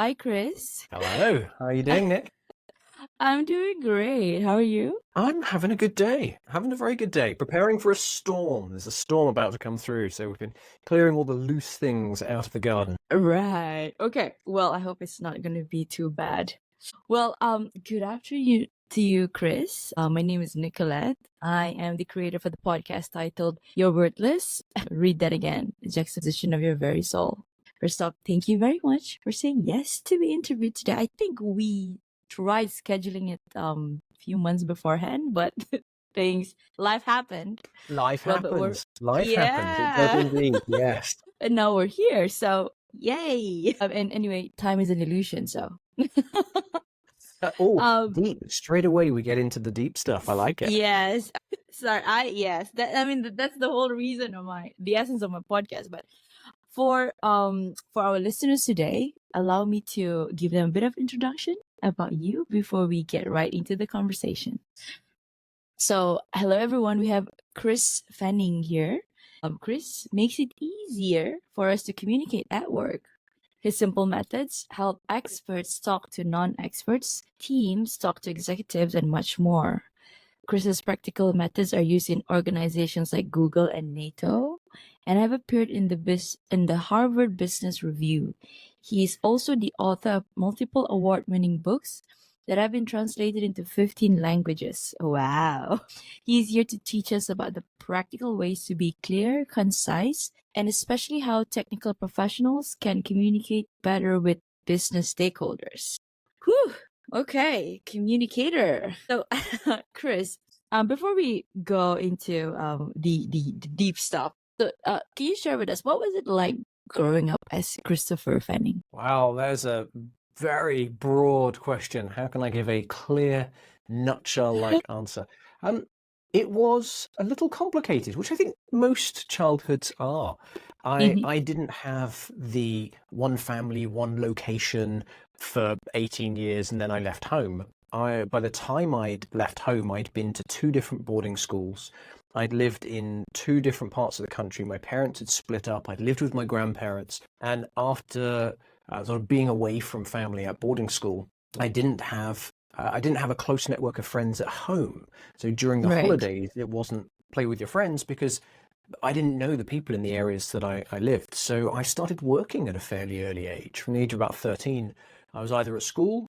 Hi, Chris. Hello, how are you doing, Nick? I'm doing great. How are you? I'm having a good day. Having a very good day. Preparing for a storm. There's a storm about to come through, so we've been clearing all the loose things out of the garden. Right. Okay. Well, I hope it's not going to be too bad. Well, good afternoon to you, Chris. My name is Nicolette. I am the creator for the podcast titled You're Worthless. Read that again. The juxtaposition of your very soul. First off, thank you very much for saying yes to be interviewed today. I think we tried scheduling it a few months beforehand, but life happened. Life Well, but we're happens. Life happens. It does yeah. indeed. Yes. And now we're here. So yay. And anyway, time is an illusion. So um Deep. Straight away we get into the deep stuff. I like it. yes. Sorry, yes. That's the whole reason of the essence of my podcast. But for our listeners today, allow me to give them a bit of introduction about you before we get right into the conversation. So, hello everyone. We have Chris Fenning here. Chris makes it easier for us to communicate at work. His simple methods help experts talk to non-experts, teams talk to executives, and much more. Chris's practical methods are used in organizations like Google and NATO, and have appeared in the Harvard Business Review. He is also the author of multiple award-winning books that have been translated into 15 languages. Wow. He's here to teach us about the practical ways to be clear, concise, and especially how technical professionals can communicate better with business stakeholders. Whew. Okay, communicator. So, Chris, before we go into the deep stuff, so can you share with us what was it like growing up as Christopher Fenning? Wow, there's a very broad question. How can I give a clear, nutshell-like answer? It was a little complicated, which I think most childhoods are. I didn't have the one family, one location for 18 years, and then I left home. By the time I'd left home, I'd been to two different boarding schools. I'd lived in two different parts of the country. My parents had split up. I'd lived with my grandparents, and after sort of being away from family at boarding school, I didn't have a close network of friends at home. So during the Right. holidays, it wasn't play with your friends because I didn't know the people in the areas that I lived. So I started working at a fairly early age. From the age of about 13, I was either at school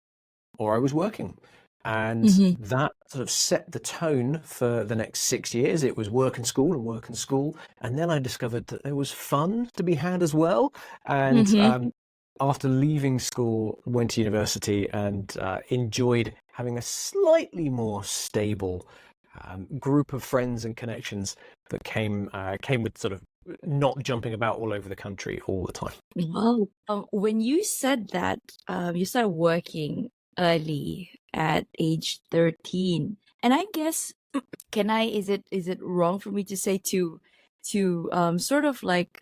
or I was working. And that sort of set the tone for the next 6 years. It was work and school and work and school. And then I discovered that there was fun to be had as well. And after leaving school, went to university and enjoyed having a slightly more stable group of friends and connections that came with sort of not jumping about all over the country all the time. Well, when you said that you started working early at age 13, and I guess is it wrong for me to say to sort of like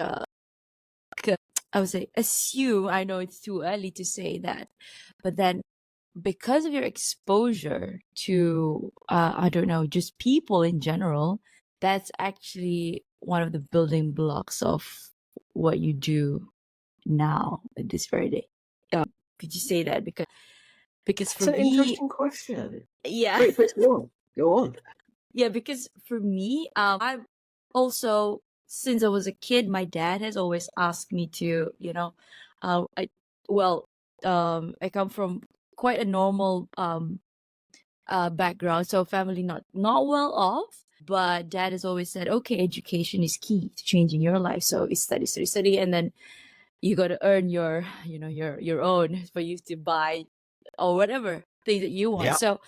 I would say assume, I know it's too early to say that, but then because of your exposure to I don't know, just people in general, that's actually one of the building blocks of what you do now at this very day. Could you say that? Because for It's an me, interesting question. yeah. Great, please go on. Go on. Yeah, because for me, I've also, since I was a kid, my dad has always asked me to, I well, I come from quite a normal background, so family not well off, but dad has always said, okay, education is key to changing your life. So it's study, study, study, and then you got to earn your own for you to buy or whatever thing that you want. Yeah. So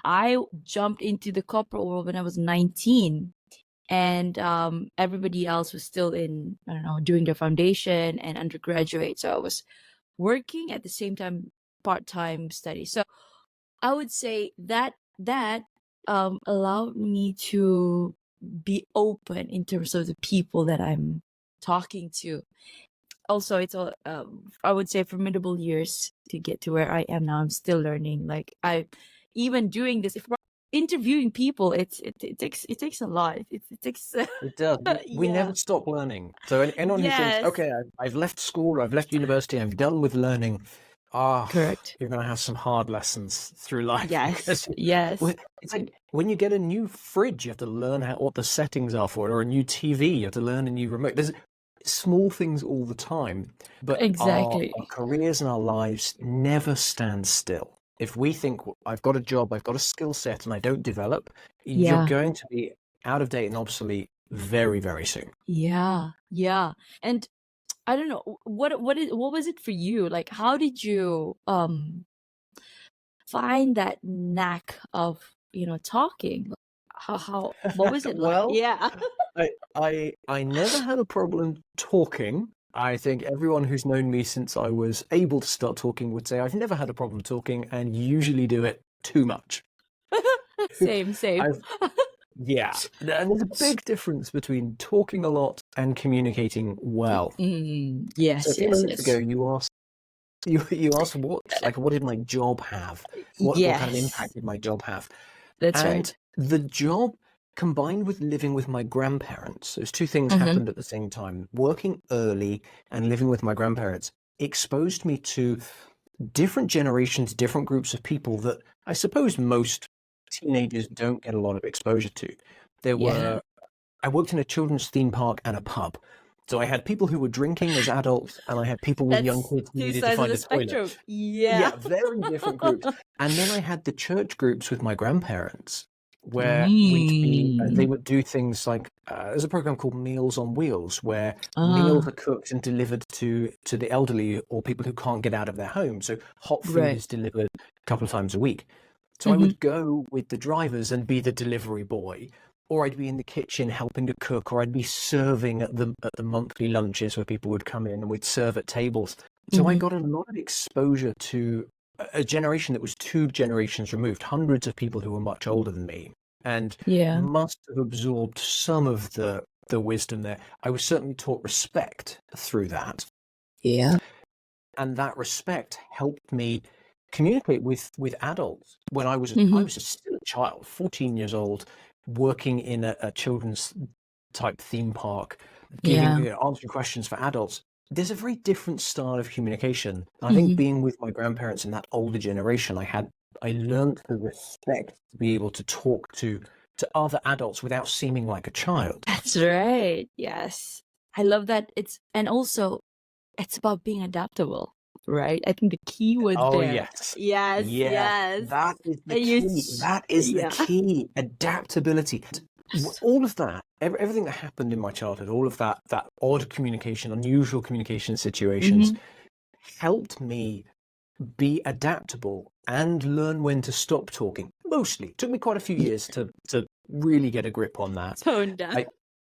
I jumped into the corporate world when I was 19, and everybody else was still in, I don't know, doing their foundation and undergraduate. So I was working at the same time, part-time study. So I would say that allowed me to be open in terms of the people that I'm talking to. Also, it's all I would say formidable years to get to where I am now. I'm still learning. Like I even doing this, if interviewing people, it takes a lot. It takes It does. We never yeah. stop learning. So anyone who thinks, Yes. okay, I've left school, I've left university, I'm done with learning, Correct. you're going to have some hard lessons through life. Yes. Because Yes. it's like when you get a new fridge, you have to learn what the settings are for it, or a new TV, you have to learn a new remote. There's small things all the time, but Exactly. our careers and our lives never stand still. If we think I've got a job, I've got a skill set, and I don't develop, you're Yeah. going to be out of date and obsolete very, very soon. Yeah. Yeah. And I don't know what was it for you? Like, how did you find that knack of talking? How what was it like? Well, Yeah. I never had a problem talking. I think everyone who's known me since I was able to start talking would say I've never had a problem talking and usually do it too much. Same. I've Yeah, and there's a big difference between talking a lot and communicating well. So a Yes. few Yes. moments ago, Yes. you asked what did my job have? What kind of Yes. impact did my job have? That's And right. the job combined with living with my grandparents, those two things Mm-hmm. happened at the same time. Working early and living with my grandparents exposed me to different generations, different groups of people that I suppose most teenagers don't get a lot of exposure to. Yeah. I worked in a children's theme park and a pub. So I had people who were drinking as adults, and I had people with young That's kids who two needed to sides of find the a toilet. spectrum. Yeah. Yeah, very different groups. And then I had the church groups with my grandparents, where they Mm. would do things like there's a program called Meals on Wheels, where meals Ah, are cooked and delivered to the elderly or people who can't get out of their home. So hot food right. is delivered a couple of times a week. So I Mm-hmm. would go with the drivers and be the delivery boy, or I'd be in the kitchen helping to cook, or I'd be serving at the monthly lunches where people would come in and we'd serve at tables. So I Mm-hmm. got a lot of exposure to a generation that was two generations removed, hundreds of people who were much older than me, and Yeah. must have absorbed some of the wisdom there. I was certainly taught respect through that, Yeah. and that respect helped me communicate with adults when I Mm-hmm. was still a child, 14 years old, working in a children's type theme park, giving Yeah. answering questions for adults. There's a very different style of communication. I think Mm-hmm. being with my grandparents in that older generation, I learned the respect to be able to talk to other adults without seeming like a child. That's right. Yes. I love that. And also it's about being adaptable, right? I think the key word Oh there. yes. Yes. Yeah, Yes. that is the And you, key. That is the yeah. key. Adaptability. All of that, everything that happened in my childhood, all of that odd communication, unusual communication situations, Mm-hmm. helped me be adaptable and learn when to stop talking. Mostly. It took me quite a few years to really get a grip on that. Tone down.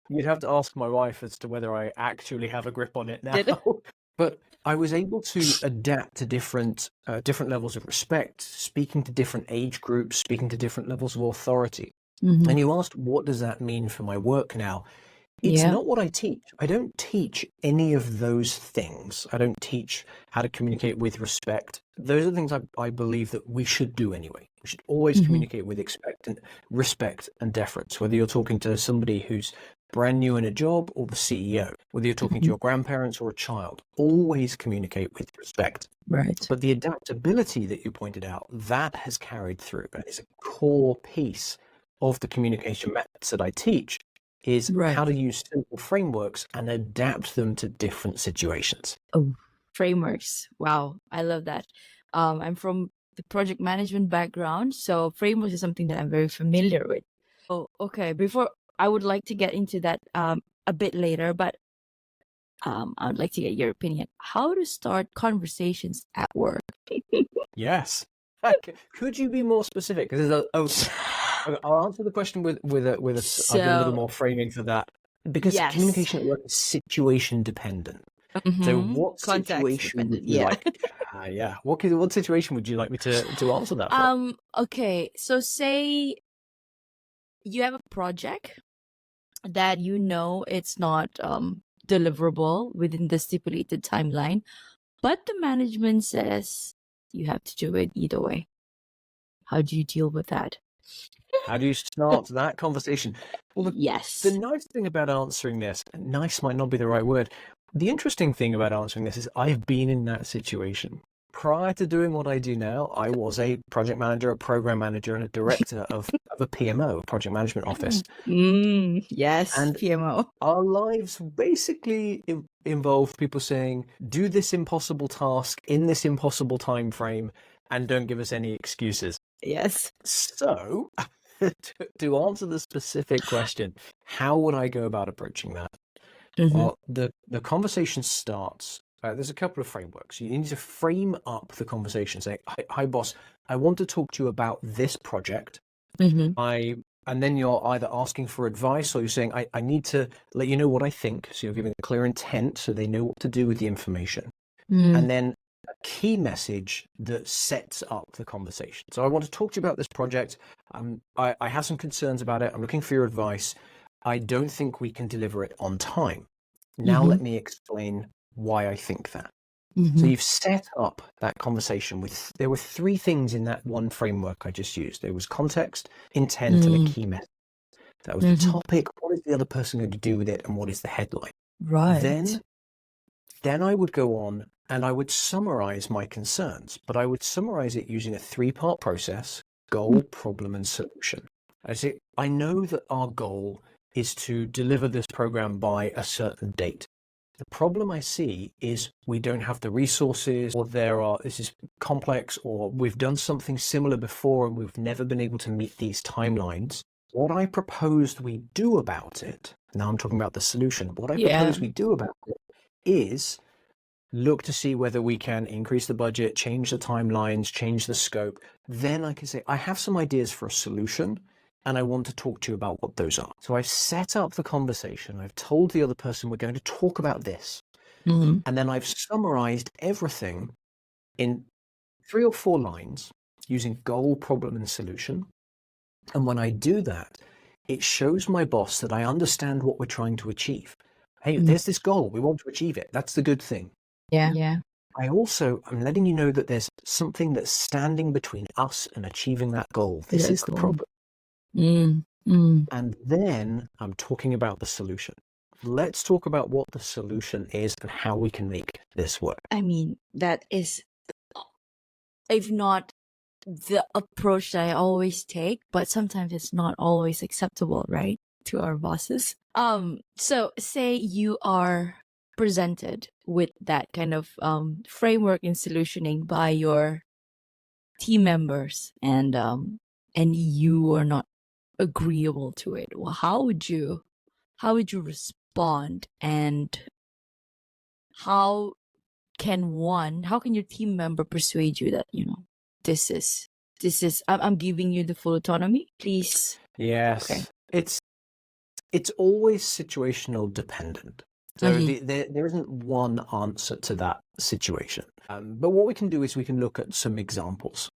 You'd have to ask my wife as to whether I actually have a grip on it now. Did it? But I was able to adapt to different levels of respect, speaking to different age groups, speaking to different levels of authority. Mm-hmm. And you asked, what does that mean for my work now? It's Yeah. not what I teach. I don't teach any of those things. I don't teach how to communicate with respect. Those are things I believe that we should do anyway. We should always Mm-hmm. communicate with respect and deference, whether you're talking to somebody who's brand new in a job or the CEO, whether you're talking to Mm-hmm. your grandparents or a child. Always communicate with respect. Right. But the adaptability that you pointed out, that has carried through and is a core piece of the communication methods that I teach, is Right. how to use simple frameworks and adapt them to different situations. Oh, frameworks. Wow. I love that. I'm from the project management background, so frameworks is something that I'm very familiar with. Oh, okay. Before I would like to get into that a bit later, but I would like to get your opinion. How to start conversations at work? Yes. Could you be more specific? Because I'll answer the question with I'll give a little So, more framing for that. Because yes. communication at work is situation dependent. So Mm-hmm. what Context situation would dependent. you Yeah. like? Yeah. What situation would you like me to answer that for? Okay. So say you have a project that it's not deliverable within the stipulated timeline, but the management says you have to do it either way. How do you deal with that? How do you start that conversation? Well, the Yes. nice thing about answering this, and nice might not be the right word. The interesting thing about answering this is I've been in that situation prior to doing what I do now, I was a project manager, a program manager, and a director of a PMO, project management office. Yes, And PMO. our lives basically involve people saying, do this impossible task in this impossible time frame and don't give us any excuses. Yes. So, to answer the specific question, how would I go about approaching that? Well, the conversation starts. There's a couple of frameworks. You need to frame up the conversation. Say, hi, boss, I want to talk to you about this project. And then you're either asking for advice or you're saying, I need to let you know what I think. So you're giving a clear intent so they know what to do with the information. And then a key message that sets up the conversation. So I want to talk to you about this project. I have some concerns about it. I'm looking for your advice. I don't think we can deliver it on time. Now let me explain why I think that. So you've set up that conversation with, there were three things in that one framework I just used. There was context, intent, and a key message. That was the topic. What is the other person going to do with it? And what is the headline? Right. Then I would go on and I would summarize my concerns, but I would summarize it using a 3-part process: goal, problem, and solution. I say, I know that our goal is to deliver this program by a certain date. The problem I see is we don't have the resources, or this is complex, or we've done something similar before and we've never been able to meet these timelines. What I proposed we do about it, now I'm talking about the solution, what I propose we do about it is look to see whether we can increase the budget, change the timelines, change the scope. Then I can say, I have some ideas for a solution, and I want to talk to you about what those are. So I've set up the conversation. I've told the other person we're going to talk about this. And then I've summarized everything in 3 or 4 lines using goal, problem, and solution. And when I do that, it shows my boss that I understand what we're trying to achieve. Hey, there's this goal. We want to achieve it. That's the good thing. Yeah. I'm letting you know that there's something that's standing between us and achieving that goal. This is the problem. And then I'm talking about the solution. Let's talk about what the solution is and how we can make this work. I mean, that is, if not the approach that I always take, but sometimes it's not always acceptable, right, to our bosses. So say you are presented with that kind of framework in solutioning by your team members, and you are not agreeable to it. Well, how would you respond, and how can your team member persuade you that, this is I'm giving you the full autonomy, please? Yes. Okay. It's always situational dependent. So there isn't one answer to that situation. But what we can do is we can look at some examples.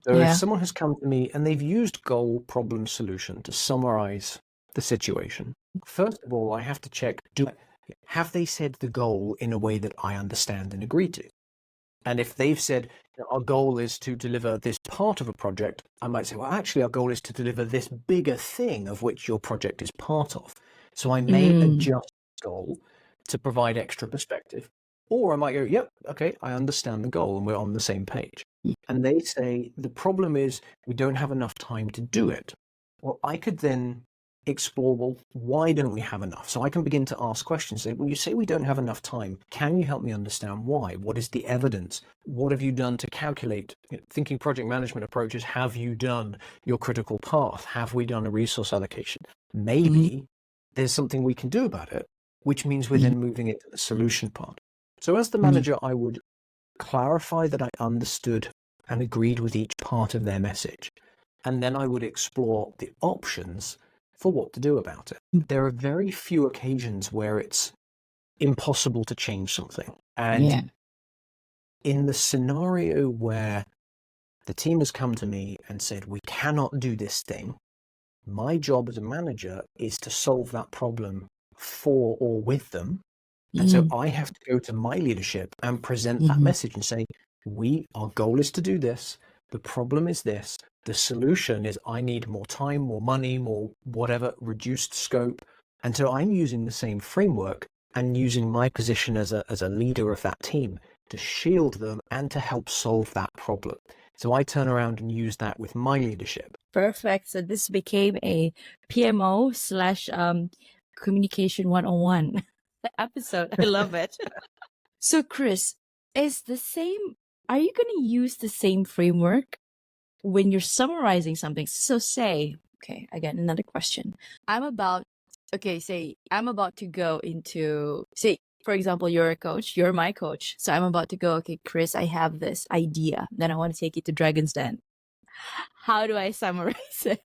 So if someone has come to me and they've used goal, problem, solution to summarize the situation, first of all, I have to check, have they said the goal in a way that I understand and agree to? And if they've said, our goal is to deliver this part of a project, I might say, well, actually, our goal is to deliver this bigger thing of which your project is part of. So I may adjust the goal to provide extra perspective. Or I might go, yep, okay, I understand the goal and we're on the same page. And they say, the problem is we don't have enough time to do it. Well, I could then explore, well, why don't we have enough? So I can begin to ask questions. Say, well, you say we don't have enough time. Can you help me understand why? What is the evidence? What have you done to calculate? Thinking project management approaches, have you done your critical path? Have we done a resource allocation? Maybe there's something we can do about it, which means we're then moving into the solution part. So as the manager, I would clarify that I understood and agreed with each part of their message. And then I would explore the options for what to do about it. There are very few occasions where it's impossible to change something. And in the scenario where the team has come to me and said, we cannot do this thing, my job as a manager is to solve that problem for or with them. And so I have to go to my leadership and present that message and say, our goal is to do this. The problem is this. The solution is I need more time, more money, more whatever, reduced scope. And so I'm using the same framework and using my position as a leader of that team to shield them, and to help solve that problem. So I turn around and use that with my leadership. Perfect. So this became a PMO slash communication 101 episode. I love it. So Chris, are you going to use the same framework when you're summarizing something? So say, okay, I got another question. Say I'm about to go into, say, for example, you're a coach, you're my coach. So I'm about to go, okay, Chris, I have this idea. Then I want to take it to Dragon's Den. How do I summarize it?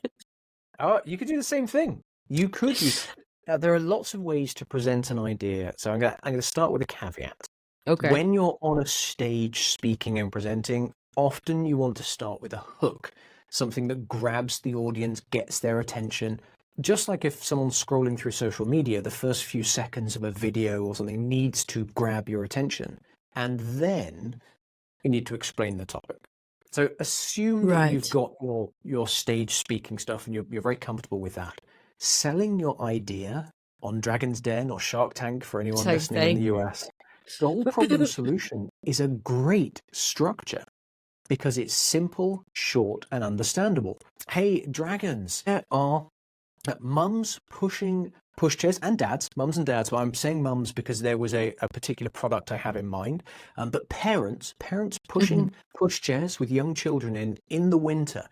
Oh, you could do the same thing. You could use. There are lots of ways to present an idea. So I'm going to start with a caveat. Okay. When you're on a stage speaking and presenting, often you want to start with a hook, something that grabs the audience, gets their attention. Just like if someone's scrolling through social media, the first few seconds of a video or something needs to grab your attention. And then you need to explain the topic. So assume that you've got your stage speaking stuff and you're very comfortable with that. Selling your idea on Dragon's Den or Shark Tank for anyone listening in the US, goal, problem, solution is a great structure because it's simple, short, and understandable. Hey, dragons, there are mums pushing pushchairs and dads, mums and dads, but I'm saying mums because there was a particular product I have in mind. But parents pushing pushchairs with young children in the winter.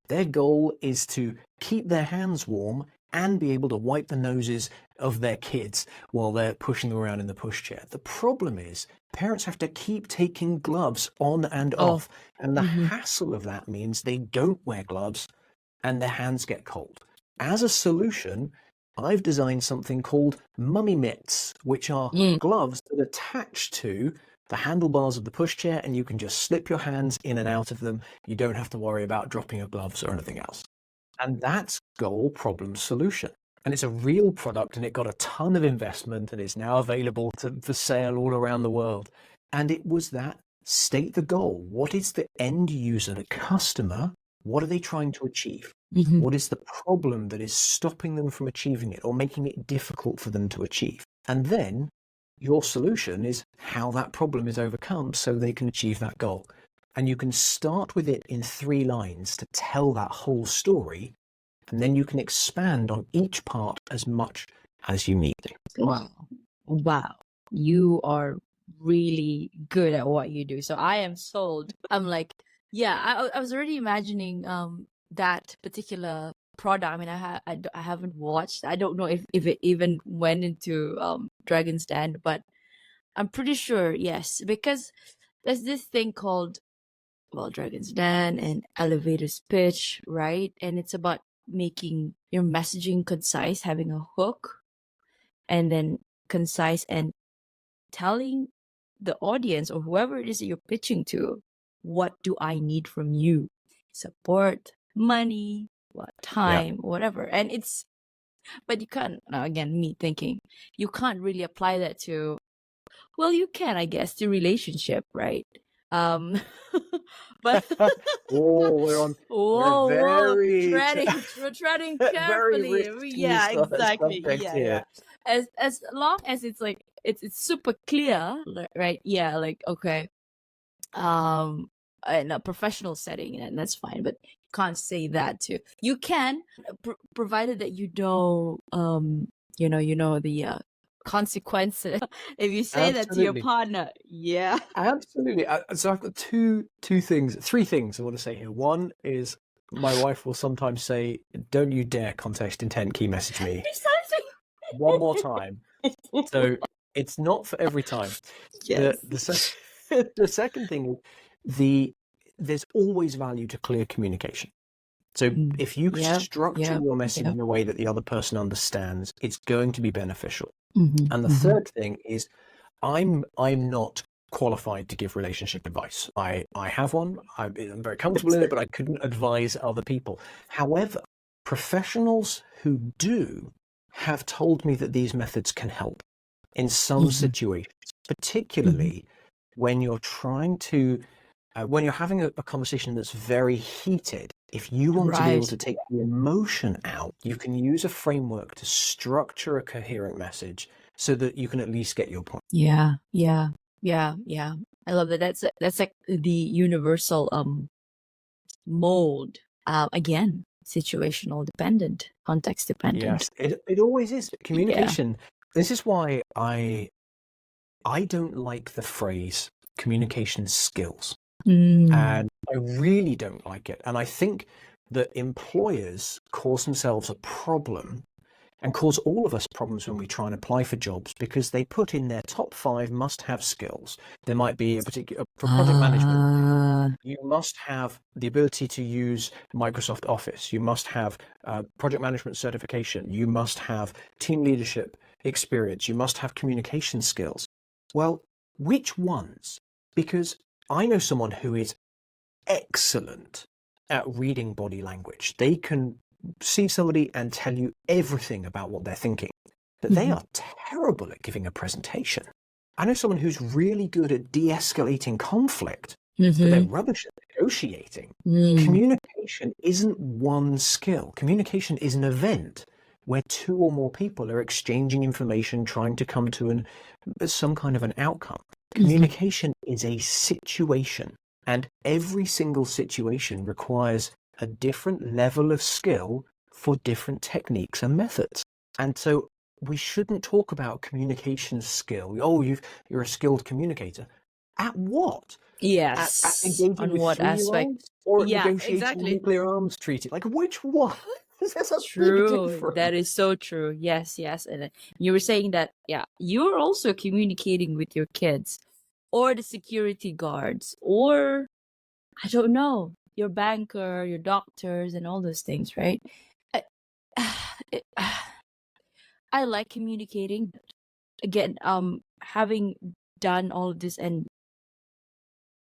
Their goal is to keep their hands warm and be able to wipe the noses of their kids while they're pushing them around in the pushchair. The problem is parents have to keep taking gloves on and off, and the hassle of that means they don't wear gloves and their hands get cold. As a solution, I've designed something called mummy mitts, which are gloves that attach to the handlebars of the pushchair, and you can just slip your hands in and out of them. You don't have to worry about dropping your gloves or anything else. And that's goal, problem, solution. And it's a real product, and it got a ton of investment, and it's now available for sale all around the world. And it was that: state the goal. What is the end user, the customer? What are they trying to achieve? What is the problem that is stopping them from achieving it or making it difficult for them to achieve? And then your solution is how that problem is overcome so they can achieve that goal. And you can start with it in 3 lines to tell that whole story, and then you can expand on each part as much as you need to. Wow. You are really good at what you do. So I am sold. I'm like, yeah, I was already imagining that particular product. I mean, I haven't watched. I don't know if it even went into Dragon's Den, but I'm pretty sure yes, because there's this thing called Dragon's Den and elevator's pitch, right? And it's about making your messaging concise, having a hook, and then concise and telling the audience or whoever it is that you're pitching to, what do I need from you? Support, money, time, whatever. And but you can't, now again, me thinking, you can't really apply that to, you can, I guess, to relationship, right? But we're treading very carefully. Yeah, exactly. Here. As long as it's like it's super clear, right? Yeah, like okay, in a professional setting, and that's fine. But you can't say that too. You can, provided that you know, the consequences if you say that to your partner. Yeah, absolutely. So I've got three things I want to say here. One is my wife will sometimes say, "Don't you dare context intent key message me." One more time. So it's not for every time. Yes. The second thing is there's always value to clear communication. So if you structure your message in a way that the other person understands, it's going to be beneficial. And the third thing is I'm not qualified to give relationship advice. I have one. I'm very comfortable in it, but I couldn't advise other people. However, professionals who do have told me that these methods can help in some situations, particularly when you're trying to, when you're having a conversation that's very heated. If you want to be able to take the emotion out, you can use a framework to structure a coherent message so that you can at least get your point. Yeah. I love that. That's like the universal mold. Again, situational dependent, context dependent. Yes, it always is. Yeah. Communication. This is why I don't like the phrase communication skills. Mm. And I really don't like it. And I think that employers cause themselves a problem and cause all of us problems when we try and apply for jobs because they put in their top 5 must-have skills. There might be a particular, for project management, Ah. you must have the ability to use Microsoft Office. You must have project management certification. You must have team leadership experience. You must have communication skills. Well, which ones? Because I know someone who is excellent at reading body language. They can see somebody and tell you everything about what they're thinking, but they are terrible at giving a presentation. I know someone who's really good at de-escalating conflict, but they're rubbish at negotiating. Communication isn't one skill. Communication is an event where 2 or more people are exchanging information, trying to come to some kind of an outcome. Communication is a situation, and every single situation requires a different level of skill for different techniques and methods. And so we shouldn't talk about communication skill. Oh, you're a skilled communicator. At what? Yes. At engaging On with what 3-year-olds? aspect? Or at Yeah, negotiating exactly. nuclear arms treaty? Like, which one? There's a big True. difference. That is so true. Yes, yes. And you were saying that, yeah, you're also communicating with your kids or the security guards or, I don't know, your banker, your doctors, and all those things, right? I, it- I like communicating. Again, having done all of this and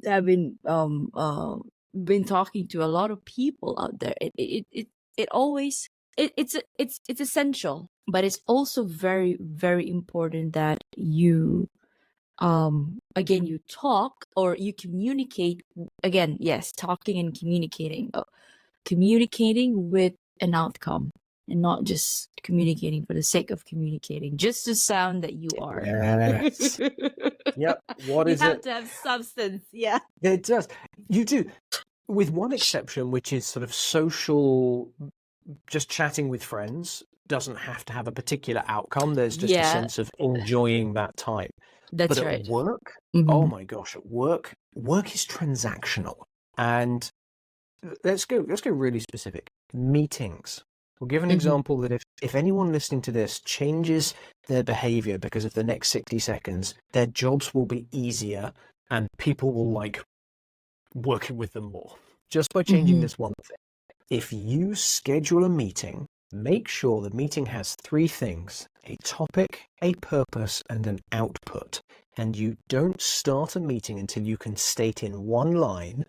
having been talking to a lot of people out there, it always it's essential, but it's also very, very important that you again you talk or you communicate. Again, yes, talking and communicating, communicating with an outcome and not just communicating for the sake of communicating, just to sound that you are. Yes. Yep. What You is have it? to have substance. Yeah. It does. You do. With one exception, which is sort of social, just chatting with friends doesn't have to have a particular outcome. There's just a Yeah, sense of enjoying that time. that's But at right. work, Mhm. oh my gosh, at work is transactional. And let's go really specific. Meetings. We'll give an Mhm. example that if anyone listening to this changes their behavior because of the next 60 seconds, their jobs will be easier and people will like working with them more. Just by changing Mhm. this one thing. If you schedule a meeting, make sure the meeting has 3 things: a topic, a purpose, and an output. And you don't start a meeting until you can state in one line,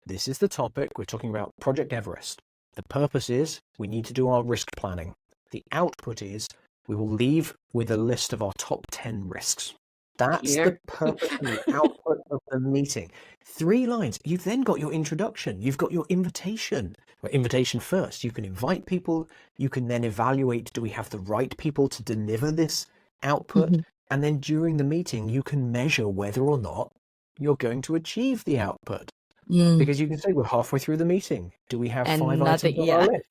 this is the topic, we're talking about Project Everest. The purpose is we need to do our risk planning. The output is we will leave with a list of our top 10 risks. That's the Here. purpose and the output of the meeting. 3 lines. You've then got your introduction. You've got your invitation. Well, invitation first. You can invite people. You can then evaluate, do we have the right people to deliver this output? Mhm. And then during the meeting, you can measure whether or not you're going to achieve the output. Mm. Because you can say, we're halfway through the meeting. Do we have And 5 nothing. items on our Yeah. list?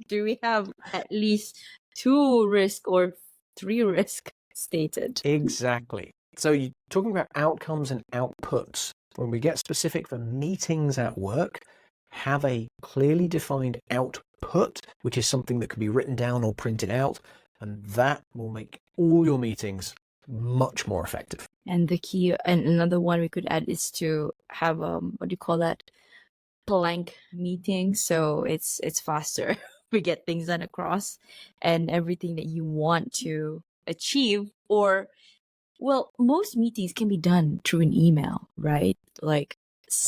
Do we have at least 2 risk or 3 risk stated? Exactly. So you're talking about outcomes and outputs. When we get specific for meetings at work, have a clearly defined output, which is something that can be written down or printed out, and that will make all your meetings much more effective. And the key, and another one we could add is to have what do you call that? Plank meeting. So it's faster. We get things done across, and everything that you want to achieve, or well, most meetings can be done through an email, right? Like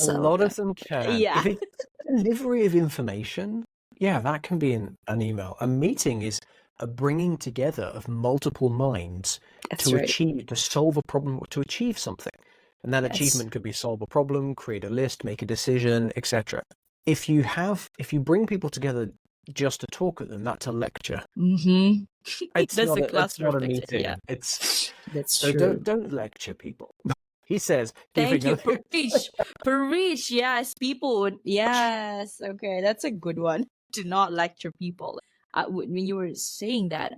A lot of them can. yeah. If it's delivery of information, yeah, that can be an email. A meeting is a bringing together of multiple minds That's to right. achieve, to solve a problem, to achieve something. And that Yes. achievement could be solve a problem, create a list, make a decision, etc. If you bring people together just to talk at them, that's a lecture. Mm-hmm. It's That's not a that's not a classroom lecture. meeting. Yeah, It's that's so true. don't lecture people. He says, Thank giving you. a Preach. Preach. Yes, people would. Yes. Okay, that's a good one. Do not lecture people. When you were saying that,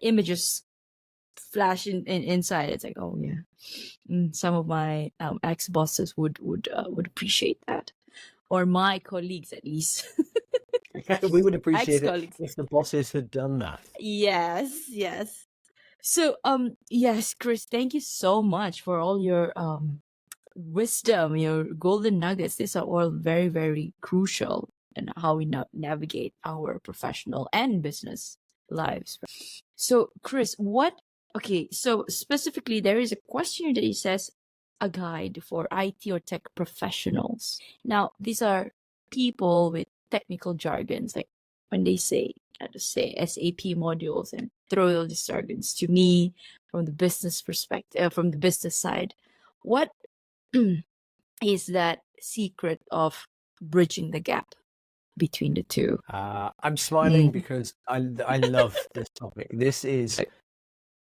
images flash inside. It's like, oh yeah. Some of my ex bosses would appreciate that, or my colleagues at least. we would Ex appreciate it colleagues. if the bosses had done that. Yes. Yes. So yes, Chris, thank you so much for all your wisdom, your golden nuggets. These are all very, very crucial in how we navigate our professional and business lives. So, Chris, okay, so specifically, there is a question that it says a guide for IT or tech professionals. Now, these are people with technical jargons, like when they say, I just say SAP modules and throw all these jargons to me from the business perspective, from the business side. What is that secret of bridging the gap between the two? I'm smiling because I love this topic. This is,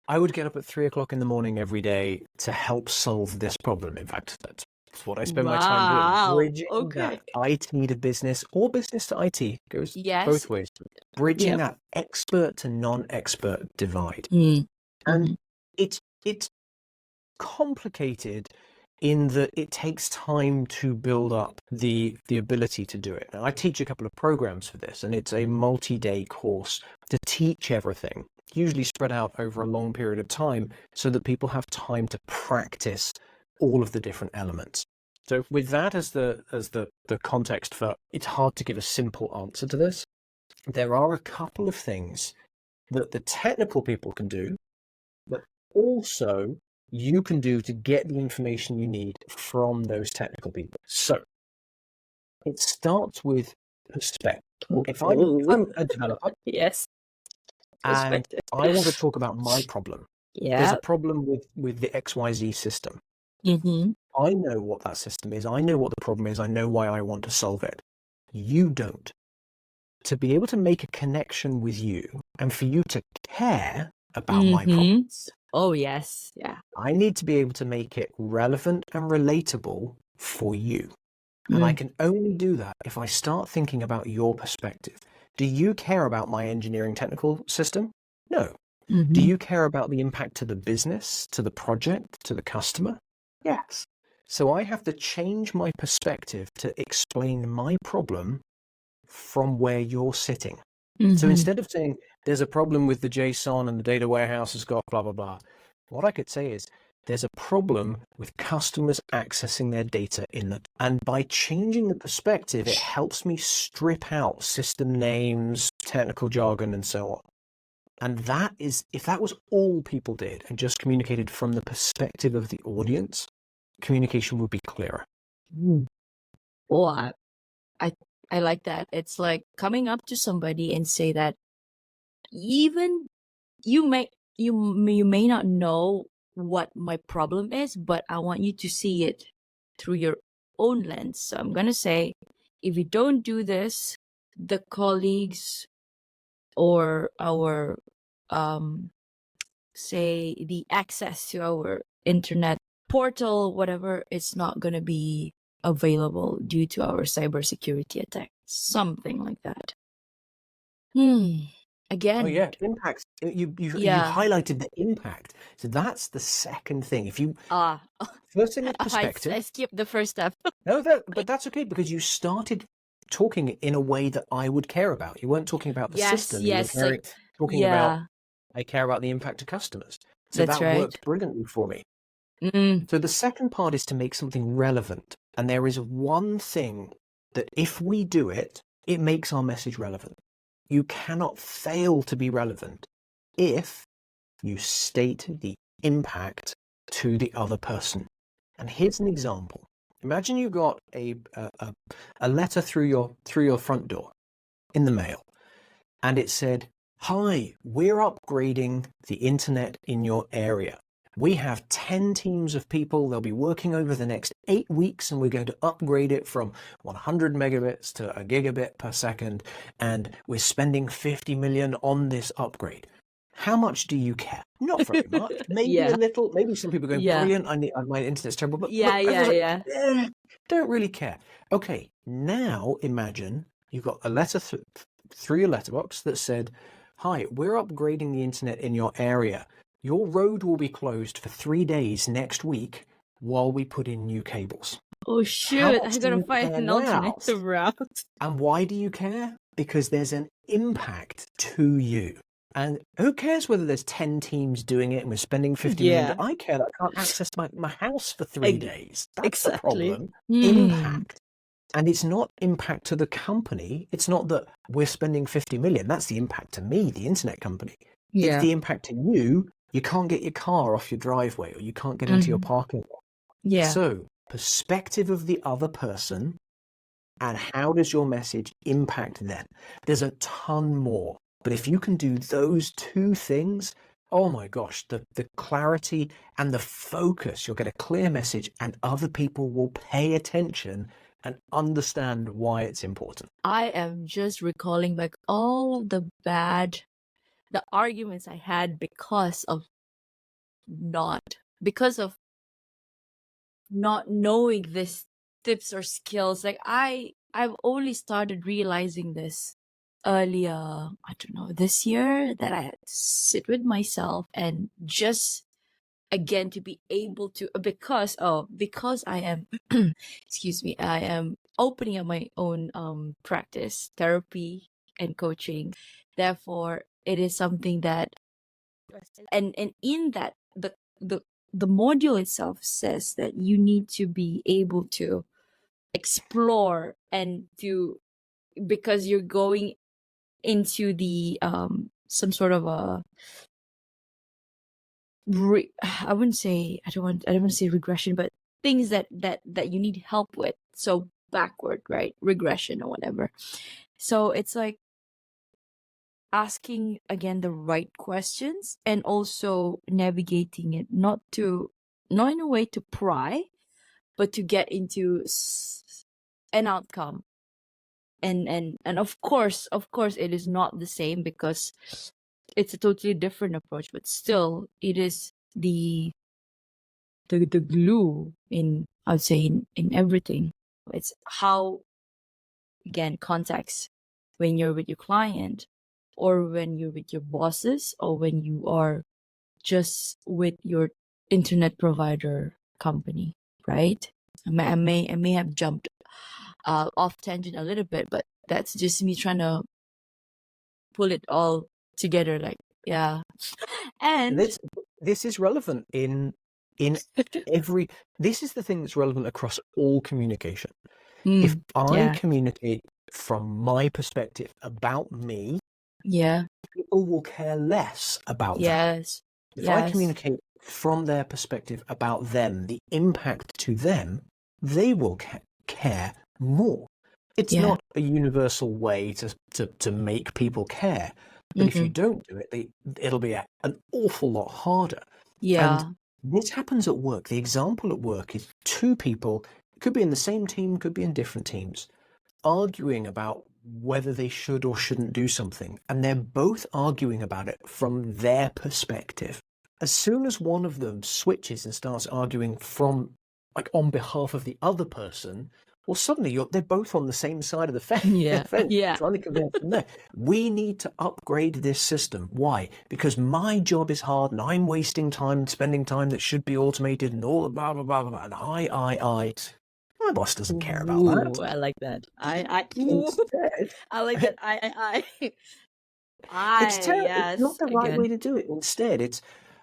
I would get up at 3 o'clock in the morning every day to help solve this problem. In fact, that's what I spend my time doing. Wow. Bridging Okay. that IT to business or business to IT goes Yes. both ways. Bridging Yep. that expert to non-expert divide. Mm. And it's complicated in that it takes time to build up the ability to do it. Now, I teach a couple of programs for this, and it's a multi-day course to teach everything, usually spread out over a long period of time so that people have time to practice all of the different elements. So with that as the context for, it's hard to give a simple answer to this. There are a couple of things that the technical people can do, but also you can do to get the information you need from those technical people. So it starts with perspective. If I'm a developer, Yes. and I want to talk about my problem, there's a problem with the XYZ system. I know what that system is. I know what the problem is. I know why I want to solve it. You don't. To be able to make a connection with you and for you to care about my problems, Oh, yes. Yeah. I need to be able to make it relevant and relatable for you. And I can only do that if I start thinking about your perspective. Do you care about my engineering technical system? No. Do you care about the impact to the business, to the project, to the customer? Yes. So I have to change my perspective to explain my problem from where you're sitting. So instead of saying there's a problem with the JSON and the data warehouse has got blah, blah, blah, what I could say is there's a problem with customers accessing their data in the, and by changing the perspective, it helps me strip out system names, technical jargon, and so on. And that is, if that was all people did and just communicated from the perspective of the audience, communication would be clearer. Well, I like that. It's like coming up to somebody and say that even you may not know what my problem is, but I want you to see it through your own lens. So I'm gonna say, if you don't do this, the colleagues or our say the access to our internet portal, whatever, it's not gonna be available due to our cybersecurity attack. Something like that. Again. Oh yeah, impacts. You highlighted the impact. So that's the second thing. If you first thing is perspective. I skipped the first step. No, but that's okay because you started talking in a way that I would care about. You weren't talking about the system. Yes. You were talking about I care about the impact to customers. So That's that right. worked brilliantly for me. So the second part is to make something relevant. And there is one thing that if we do it, it makes our message relevant. You cannot fail to be relevant if you state the impact to the other person. And here's an example. Imagine you got a letter through your front door in the mail, and it said, "Hi, we're upgrading the internet in your area. We have 10 teams of people. They'll be working over the next 8 weeks, and we're going to upgrade it from 100 megabits to a gigabit per second, and we're spending 50 million on this upgrade." how much do you care? Not very much. Maybe a Yeah. little. Maybe some people are going, Yeah. brilliant, my internet's terrible. But Yeah. everyone's like, Yeah. don't really care. Okay, now imagine you've got a letter through your letterbox that said, hi, we're upgrading the internet in your area. Your road will be closed for 3 days next week while we put in new cables. Oh How shoot! much I do gotta you find care an now? alternative route. And why do you care? Because there's an impact to you. And who cares whether there's 10 teams doing it and we're spending 50 million? Yeah. I care that I can't access my house for 3 Ex- days. That's the exactly. problem. Hmm. Impact. And it's not impact to the company. It's not that we're spending 50 million. That's the impact to me, the internet company. It's Yeah. the impact to you. You can't get your car off your driveway or you can't get into your parking lot. Yeah. So, perspective of the other person and how does your message impact them? There's a ton more. But if you can do those two things, oh my gosh, the clarity and the focus, you'll get a clear message and other people will pay attention and understand why it's important. I am just recalling back all the arguments I had because of not knowing this tips or skills. Like I've only started realizing this earlier, I don't know, this year, that I had to sit with myself and just again to be able to, because I am excuse me, I am opening up my own practice, therapy and coaching. Therefore it is something that, and in that, the module itself says that you need to be able to explore and to, because you're going into the some sort of a I wouldn't say, I don't want to say regression, but things that you need help with. So backward, right? Regression or whatever. So it's like asking again the right questions and also navigating it, not in a way to pry, but to get into an outcome. And of course it is not the same because it's a totally different approach, but still it is the glue in, I would say, in everything. It's how, again, context, when you're with your client or when you're with your bosses or when you are just with your internet provider company, right? I may have jumped off tangent a little bit, but that's just me trying to pull it all together, like, yeah. And This is relevant in every. This is the thing that's relevant across all communication. If I yeah, communicate from my perspective about me, yeah, people will care less about that. yes, If I yes, communicate from their perspective about them, the impact to them, they will care more. It's yeah, not a universal way to make people care. But if you don't do it, it'll be an awful lot harder. yeah, And this happens at work. The example at work is two people, could be in the same team, could be in different teams, arguing about whether they should or shouldn't do something. And they're both arguing about it from their perspective. As soon as one of them switches and starts arguing from, like, on behalf of the other person, well, suddenly they're both on the same side of the fence. yeah, yeah. Trying to convince them there. We need to upgrade this system. Why? Because my job is hard and I'm wasting time, spending time that should be automated and all the blah, blah, blah, blah. And I. My boss doesn't care about that. Ooh, I like that. Instead, I like that. it's terrible. It's Yes, not the right again. way to do it. Instead, it's,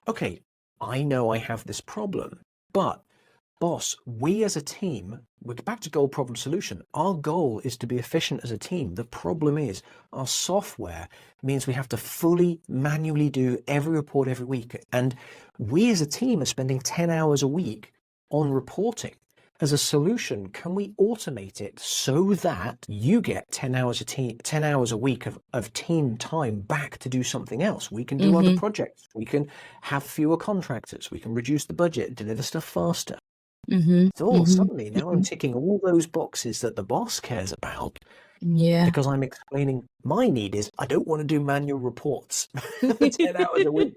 okay, I know I have this problem, but boss, we as a team, we're back to goal, problem, solution. Our goal is to be efficient as a team. The problem is our software means we have to fully manually do every report every week. And we as a team are spending 10 hours a week on reporting. As a solution, can we automate it so that you get 10 hours 10 hours a week of team time back to do something else? We can do other projects. We can have fewer contractors. We can reduce the budget, deliver stuff faster. So suddenly now I'm ticking all those boxes that the boss cares about. Yeah. because I'm explaining my need is I don't want to do manual reports for 10 hours a week.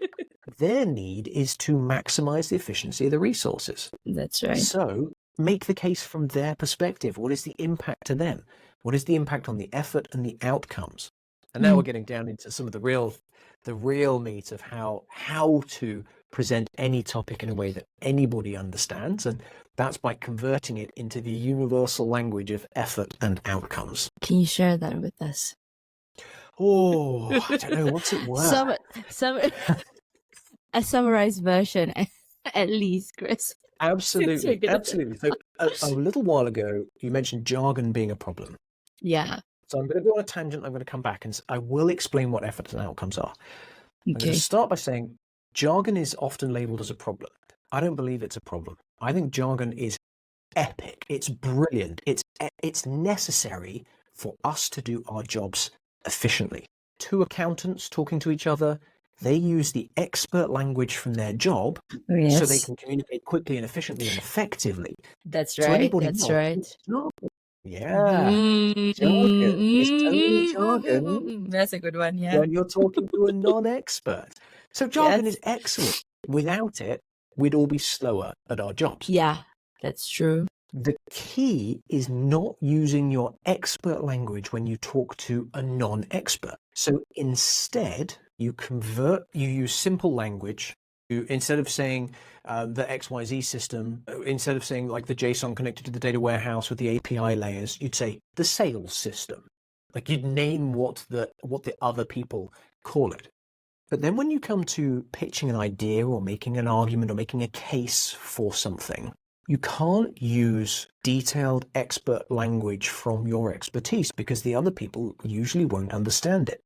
Their need is to maximize the efficiency of the resources. That's right. So make the case from their perspective. What is the impact to them? What is the impact on the effort and the outcomes? And now we're getting down into some of the real meat of how to present any topic in a way that anybody understands. And that's by converting it into the universal language of effort and outcomes. Can you share that with us? Oh, I don't know. What's it worth? Some a summarized version, at least, Chris. Absolutely. Absolutely. So a little while ago, you mentioned jargon being a problem. Yeah. So I'm going to go on a tangent. I'm going to come back and I will explain what efforts and outcomes are. I'm going to start by saying jargon is often labeled as a problem. I don't believe it's a problem. I think jargon is epic. It's brilliant. It's necessary for us to do our jobs efficiently. Two accountants talking to each other, they use the expert language from their job so they can communicate quickly and efficiently and effectively. That's right. That's right. Yeah. Jargon is only jargon That's a good one, yeah. when you're talking to a non-expert. So jargon is excellent. Without it, we'd all be slower at our jobs. Yeah, that's true. The key is not using your expert language when you talk to a non-expert. So instead, you use simple language. Instead of saying the XYZ system, instead of saying like the JSON connected to the data warehouse with the API layers, you'd say the sales system. Like you'd name what the other people call it. But then when you come to pitching an idea or making an argument or making a case for something, you can't use detailed expert language from your expertise because the other people usually won't understand it.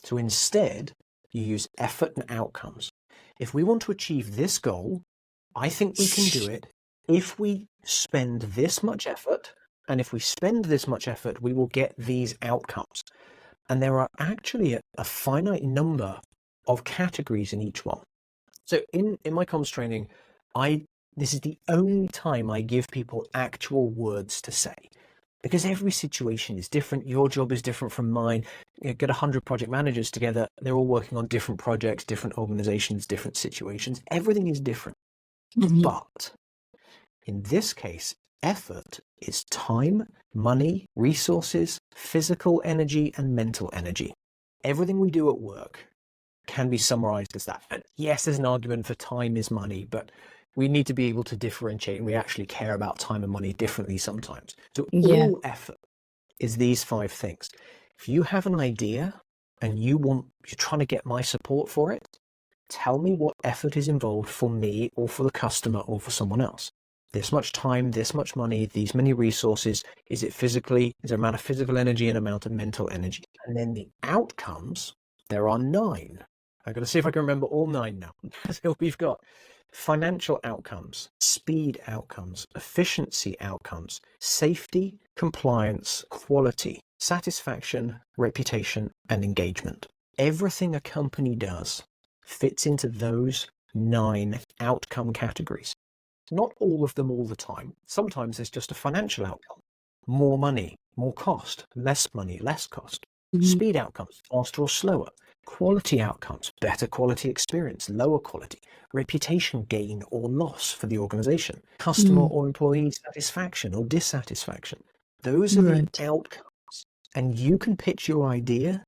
So instead, you use effort and outcomes. If we want to achieve this goal, I think we can do it if we spend this much effort. And if we spend this much effort, we will get these outcomes. And there are actually a finite number of categories in each one. So in my comms training, this is the only time I give people actual words to say. Because every situation is different. Your job is different from mine. You get 100 project managers together. They're all working on different projects, different organizations, different situations. Everything is different. But in this case, effort is time, money, resources, physical energy, and mental energy. Everything we do at work can be summarized as that. And yes, there's an argument for time is money, but we need to be able to differentiate, and we actually care about time and money differently sometimes. So all effort is these 5 things. If you have an idea and you're trying to get my support for it, tell me what effort is involved for me or for the customer or for someone else. This much time, this much money, these many resources. Is there amount of physical energy and amount of mental energy? And then the outcomes, there are 9. I've got to see if I can remember all 9 now. So we've got financial outcomes, speed outcomes, efficiency outcomes, safety, compliance, quality, satisfaction, reputation, and engagement. Everything a company does fits into those 9 outcome categories. Not all of them all the time. Sometimes there's just a financial outcome. More money, more cost, less money, less cost. Speed outcomes, faster or slower. Quality outcomes, better quality experience, lower quality. Reputation gain or loss for the organization. Customer or employee satisfaction or dissatisfaction. Those are the outcomes. And you can pitch your idea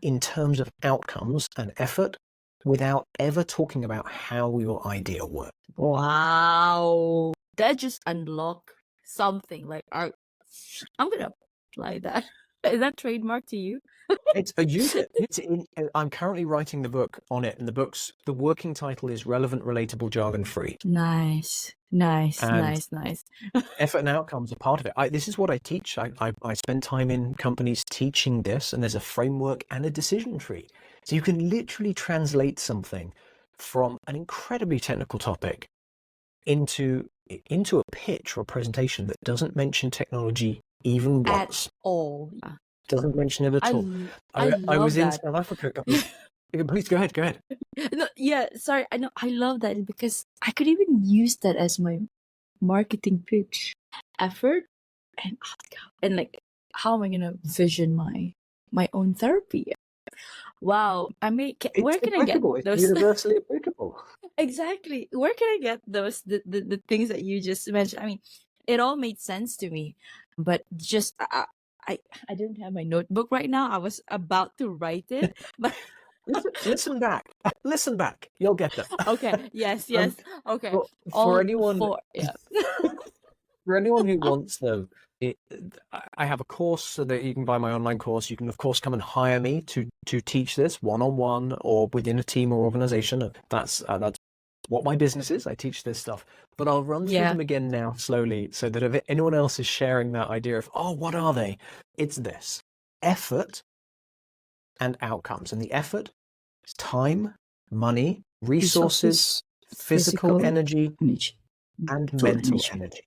in terms of outcomes and effort without ever talking about how your idea works. Wow. That just unlocked something. Like, I'm going to apply that. Is that trademark to you? I'm currently writing the book on it, and the working title is Relevant, Relatable, Jargon Free. Nice. Effort and outcomes are part of it. This is what I teach. I spend time in companies teaching this, and there's a framework and a decision tree. So you can literally translate something from an incredibly technical topic into a pitch or a presentation that doesn't mention technology even once. At all. Doesn't mention it at all. I was in South Africa. Please go ahead. No, yeah, sorry. I know. I love that because I could even use that as my marketing pitch. Effort and outcome. And like how am I gonna vision my own therapy? Wow. I mean, where It's can I get applicable. It's those? universally applicable. Exactly. Where can I get those the things that you just mentioned? I mean, it all made sense to me, but just I I didn't have my notebook right now. I was about to write it, but Listen back. Listen back. You'll get them. okay. Yes, Um, yes. Okay. for, for All anyone four. Yeah. for anyone who wants, though, I have a course so that you can buy my online course. You can, of course, come and hire me to teach this one-on-one or within a team or organization. That's what my business is. I teach this stuff. But I'll run through Yeah. them again now slowly so that if anyone else is sharing that idea of, oh, what are they? It's this: effort and outcomes. And the effort is time, money, resources, physical energy, energy, and mental mental energy. energy.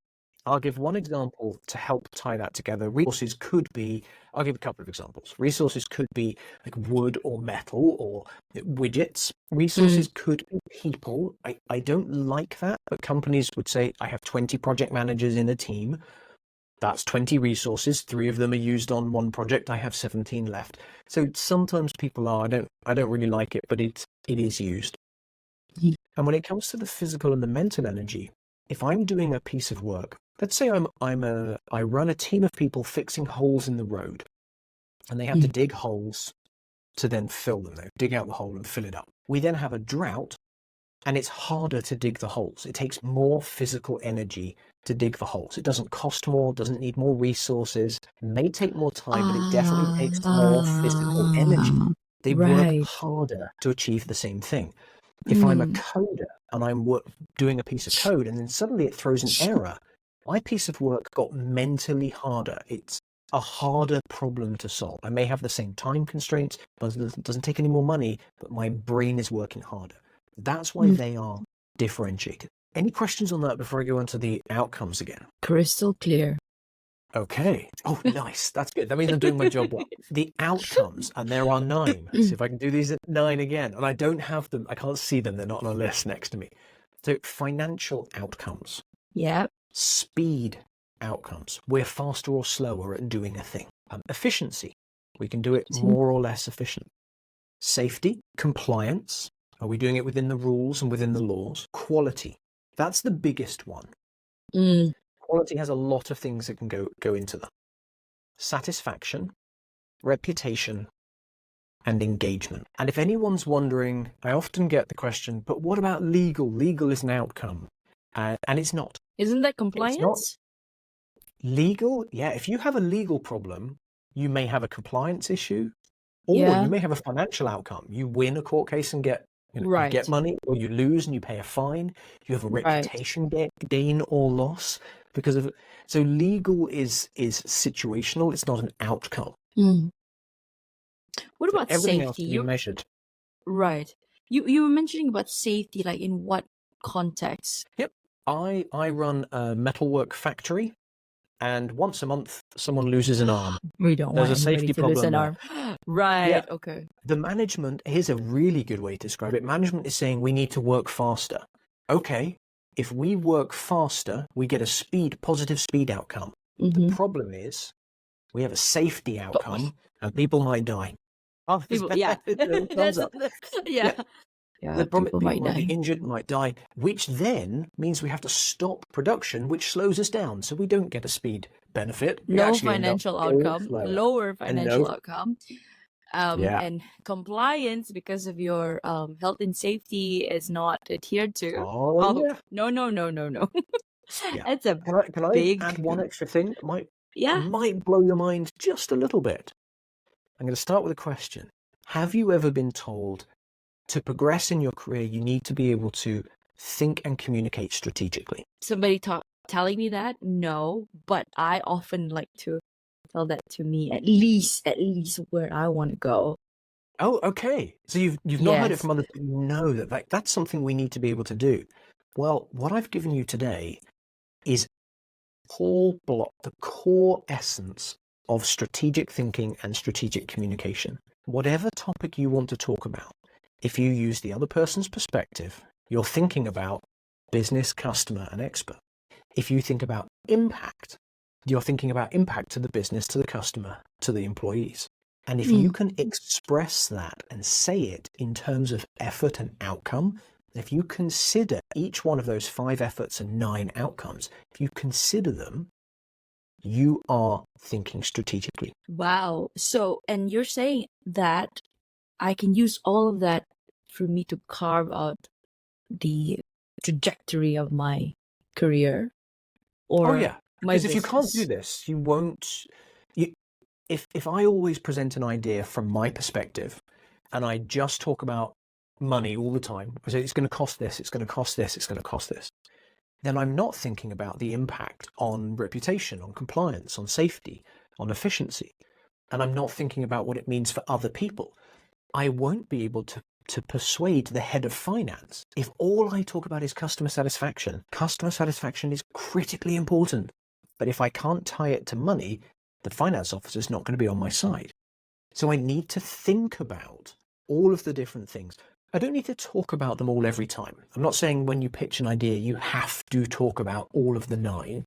I'll give one example to help tie that together. Resources could be, I'll give a couple of examples. Resources could be like wood or metal or widgets. Resources could be people. I don't like that, but companies would say, I have 20 project managers in a team. That's 20 resources. 3 of them are used on one project. I have 17 left. So sometimes people are, I don't really like it, but it is used. And when it comes to the physical and the mental energy, if I'm doing a piece of work, let's say I run a team of people fixing holes in the road, and they have to dig holes to then fill them. They dig out the hole and fill it up. We then have a drought, and it's harder to dig the holes. It takes more physical energy to dig the holes. It doesn't cost more, doesn't need more resources. It may take more time, but it definitely takes more physical energy. They work harder to achieve the same thing. If I'm a coder and I'm doing a piece of code and then suddenly it throws an error, my piece of work got mentally harder. It's a harder problem to solve. I may have the same time constraints, but it doesn't take any more money, but my brain is working harder. That's why they are differentiated. Any questions on that before I go into the outcomes again? Crystal clear. Okay. Oh, nice. That's good. That means I'm doing my job well. The outcomes, and there are 9. See if I can do these at 9 again. And I don't have them. I can't see them. They're not on a list next to me. So financial outcomes. Yeah. Speed outcomes. We're faster or slower at doing a thing. Efficiency. We can do it more or less efficiently. Safety. Compliance. Are we doing it within the rules and within the laws? Quality. That's the biggest one. Quality has a lot of things that can go into that. Satisfaction, reputation, and engagement. And if anyone's wondering, I often get the question, but what about legal? Legal is an outcome. And it's not. Isn't that It's not. compliance? Legal, yeah, if you have a legal problem, you may have a compliance issue, or Yeah. you may have a financial outcome. You win a court case and get you Right. get money, or you lose and you pay a fine. You have a reputation gain or loss because of it. So legal is situational. It's not an outcome. What So about everything else safety? can be measured. Right. You were mentioning about safety, like in what context? Yep. I run a metalwork factory, and once a month someone loses an arm. We don't There's want a anybody safety to lose problem an there. arm. Right. Yeah. Okay. The management, here's a really good way to describe it. Management is saying we need to work faster. Okay, if we work faster, we get a positive speed outcome. The problem is we have a safety outcome and people might die. Oh, People, yeah. thumbs up. Yeah. The problem, People people might be die. injured, might die, which then means we have to stop production, which slows us down. So we don't get a speed benefit. We No actually end up financial going outcome, slower. lower And financial no, outcome. yeah. And compliance because of your health and safety is not adhered to. Oh, yeah. No. Yeah. It's a Can I big add one extra thing that yeah. might blow your mind just a little bit? I'm going to start with a question. Have you ever been told to progress in your career, you need to be able to think and communicate strategically? Somebody telling me that? No, but I often like to tell that to me at least where I want to go. Oh, okay. So you've not heard it Yes. from others, but you know that's something we need to be able to do. Well, what I've given you today is the core essence of strategic thinking and strategic communication. Whatever topic you want to talk about, if you use the other person's perspective, you're thinking about business, customer, and expert. If you think about impact, You're thinking about impact to the business, to the customer, to the employees. And if you can express that and say it in terms of effort and outcome, if you consider each one of those 5 efforts and 9 outcomes, if you consider them, you are thinking strategically. Wow. So, and you're saying that I can use all of that for me to carve out the trajectory of my career or Oh yeah, my because if you can't do business. this, you won't. You, if I always present an idea from my perspective, and I just talk about money all the time, I say it's going to cost this, it's going to cost this, it's going to cost this, then I'm not thinking about the impact on reputation, on compliance, on safety, on efficiency, and I'm not thinking about what it means for other people. I won't be able to persuade the head of finance if all I talk about is customer satisfaction. Customer satisfaction is critically important. But if I can't tie it to money, the finance officer is not going to be on my side. So I need to think about all of the different things. I don't need to talk about them all every time. I'm not saying when you pitch an idea, you have to talk about all of the 9,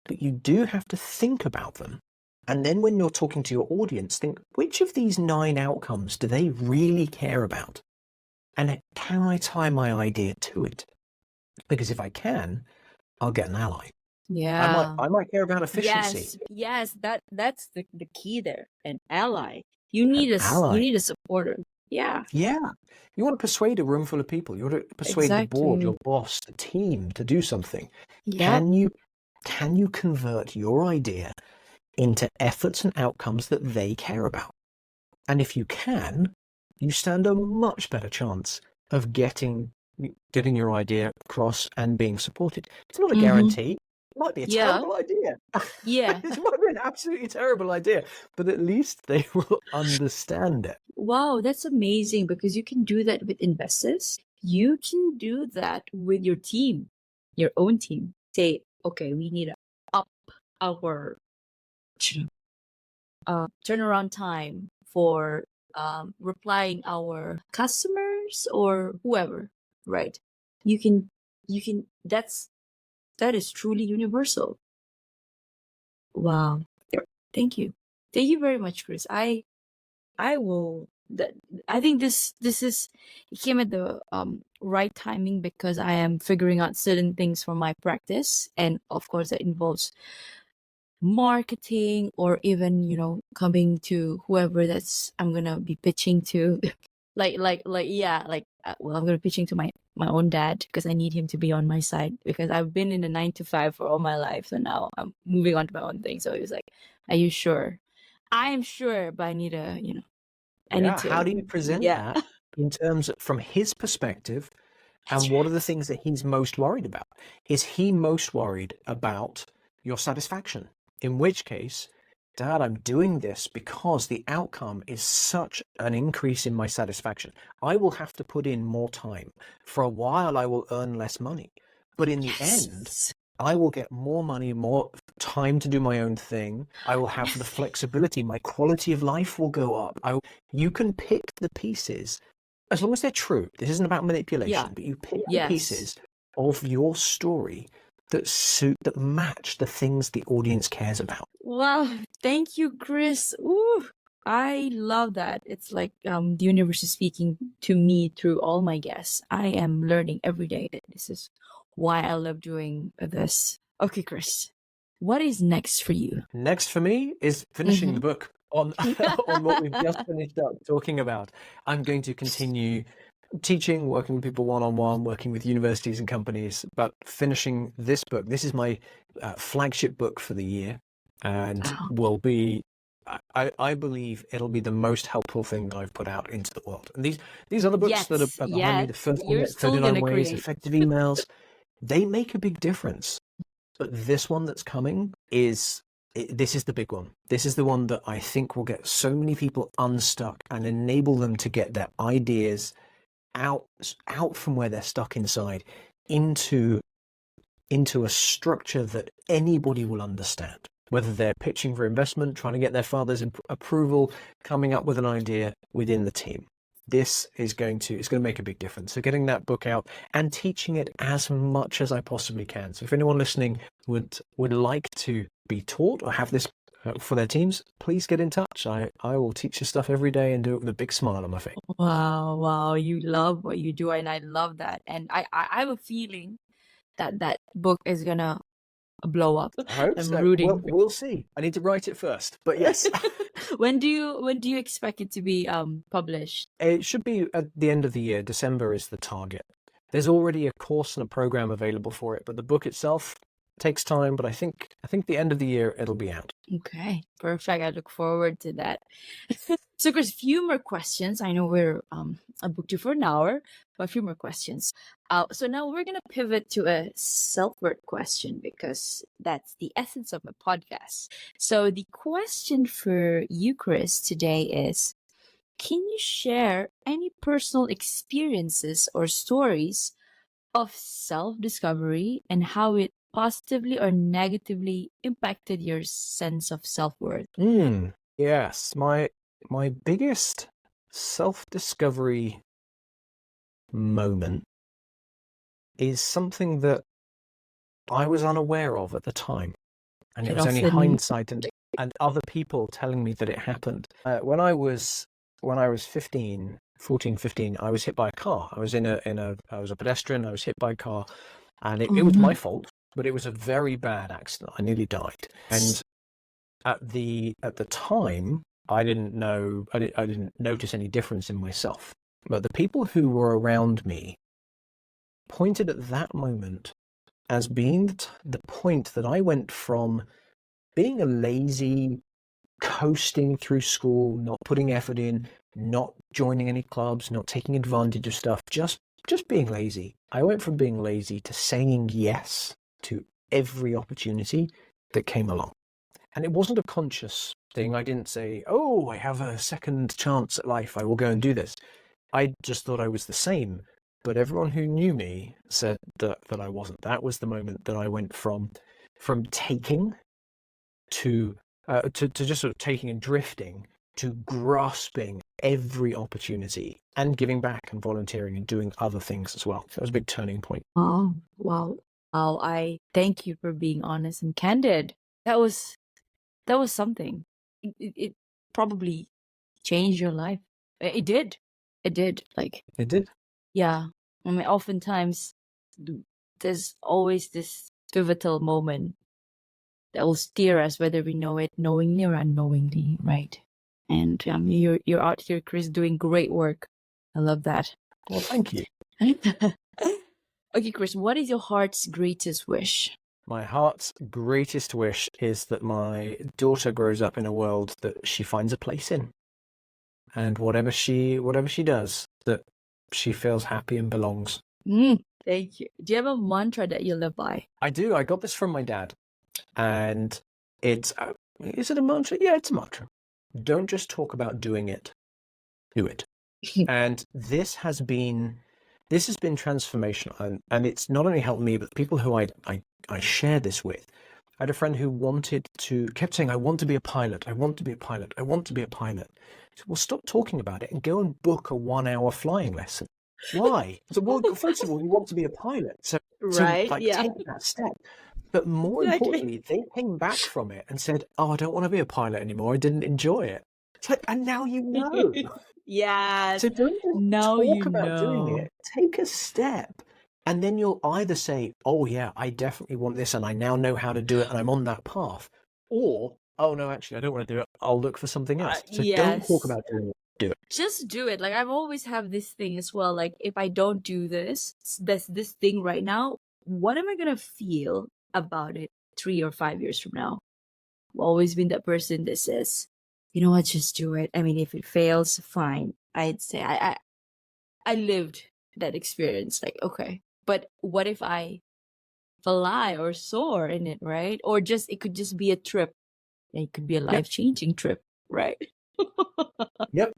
but you do have to think about them. And then when you're talking to your audience, think, which of these 9 outcomes do they really care about? And can I tie my idea to it? Because if I can, I'll get an ally. Yeah. I might care about efficiency. Yes, that's the key there. An ally. You need you Ally. need a supporter. Yeah. Yeah. You want to persuade a room full of people. You want to persuade the board, Exactly. your boss, the team to do something. Yeah. Can you convert your idea into efforts and outcomes that they care about? And if you can, you stand a much better chance of getting your idea across and being supported. It's not a guarantee. It might be a Yeah. terrible idea. Yeah. It might be an absolutely terrible idea, but at least they will understand it. Wow, that's amazing because you can do that with investors. You can do that with your team, your own team. Say, okay, we need to up our turnaround time for replying our customers or whoever, right? You can that is truly universal. Wow. Thank you. Thank you very much, Chris. I will that I think this is it came at the right timing because I am figuring out certain things for my practice, and of course that involves marketing or even coming to whoever that's I'm gonna be pitching to. Well, I'm gonna be pitching to my own dad because I need him to be on my side because I've been in a 9 to 5 for all my life, so now I'm moving on to my own thing. So he was like, "Are you sure?" I am sure, but I need to, I need How to. do you present Yeah. that in terms of, from his perspective, and what are the things that he's most worried about? Is he most worried about your satisfaction? In which case, Dad, I'm doing this because the outcome is such an increase in my satisfaction. I will have to put in more time. For a while, I will earn less money. But in the end, Yes. I will get more money, more time to do my own thing. I will have the flexibility. My quality of life will go up. You can pick the pieces, as long as they're true. This isn't about manipulation, Yeah. but you pick the Yes. pieces of your story that match the things the audience cares about. Wow. Thank you, Chris. Ooh, I love that. It's like the universe is speaking to me through all my guests. I am learning every day. This is why I love doing this. Okay, Chris, what is next for you? Next for me is finishing the book on what we've just finished up talking about. I'm going to continue teaching, working with people one-on-one, working with universities and companies, but finishing this book. This is my flagship book for the year, and will be, I believe it'll be the most helpful thing that I've put out into the world. And these other books that are behind me, the first one, You're still 39 gonna Ways, create. Effective Emails, they make a big difference. But this one that's coming this is the big one. This is the one that I think will get so many people unstuck and enable them to get their ideas out from where they're stuck inside into a structure that anybody will understand. Whether they're pitching for investment, trying to get their father's approval, coming up with an idea within the team. this is going to make a big difference. So getting that book out and teaching it as much as I possibly can. So if anyone listening would like to be taught or have this for their teams, please get in touch. I will teach this stuff every day and do it with a big smile on my face. Wow, you love what you do, and I love that. And I have a feeling that book is gonna blow up. I hope I'm so. rooting. We'll see. I need to write it first, but yes. When do you expect it to be published? It should be at the end of the year. December is the target. There's already a course and a program available for it, but the book itself takes time. But I think the end of the year it'll be out. Okay, perfect. I look forward to that. So, Chris, few more questions. I know I booked you for an hour, but a few more questions. So now we're gonna pivot to a self-worth question because that's the essence of my podcast. So the question for you, Chris, today is: can you share any personal experiences or stories of self-discovery and how it positively or negatively impacted your sense of self-worth? Yes, my biggest self-discovery moment is something that I was unaware of at the time, and it was only hindsight and other people telling me that it happened. When I was 15, I was hit by a car. I was I was a pedestrian. I was hit by a car, and it was my fault, but it was a very bad accident. I nearly died, and at the time, I didn't notice any difference in myself. But the people who were around me pointed at that moment as being the point that I went from being a lazy, coasting through school, not putting effort in, not joining any clubs, not taking advantage of stuff, just being lazy. I went from being lazy to saying yes to every opportunity that came along. And it wasn't a conscious thing. I didn't say, oh, I have a second chance at life, I will go and do this. I just thought I was the same. But everyone who knew me said that I wasn't. That was the moment that I went from taking to just sort of taking and drifting to grasping every opportunity and giving back and volunteering and doing other things as well. So that was a big turning point. Oh, wow. I thank you for being honest and candid. That was something. It probably changed your life. It did. It did. Like, it did. Yeah. I mean, oftentimes there's always this pivotal moment that will steer us, whether we know it knowingly or unknowingly, right? And you're out here, Chris, doing great work. I love that. Well, thank you. Okay, Chris, what is your heart's greatest wish? My heart's greatest wish is that my daughter grows up in a world that she finds a place in. And whatever she does, that she feels happy and belongs. Thank you. Do you have a mantra that you live by? I do. I got this from my dad. And is it a mantra? Yeah, it's a mantra. Don't just talk about doing it. Do it. And this has been transformational. And it's not only helped me, but the people who I share this with. I had a friend who kept saying, I want to be a pilot. I want to be a pilot. I want to be a pilot. I said, well, stop talking about it and go and book a 1-hour flying lesson. Why? So, well, first of all, you want to be a pilot. So take that step. But more importantly, they came back from it and said, oh, I don't want to be a pilot anymore. I didn't enjoy it. It's like, and now you know. Yeah. So don't just talk about doing it. Take a step. And then you'll either say, oh, yeah, I definitely want this and I now know how to do it and I'm on that path. Or, oh, no, actually, I don't want to do it. I'll look for something else. So don't talk about doing it. Do it. Just do it. Like, I've always have this thing as well. Like, if I don't do this thing right now, what am I going to feel about it 3 or 5 years from now? I've always been that person that says, you know what, just do it. I mean, if it fails, fine. I'd say I lived that experience. Like, okay. But what if I fly or soar in it, right? Or it could just be a trip. It could be a life-changing trip, right? Yep.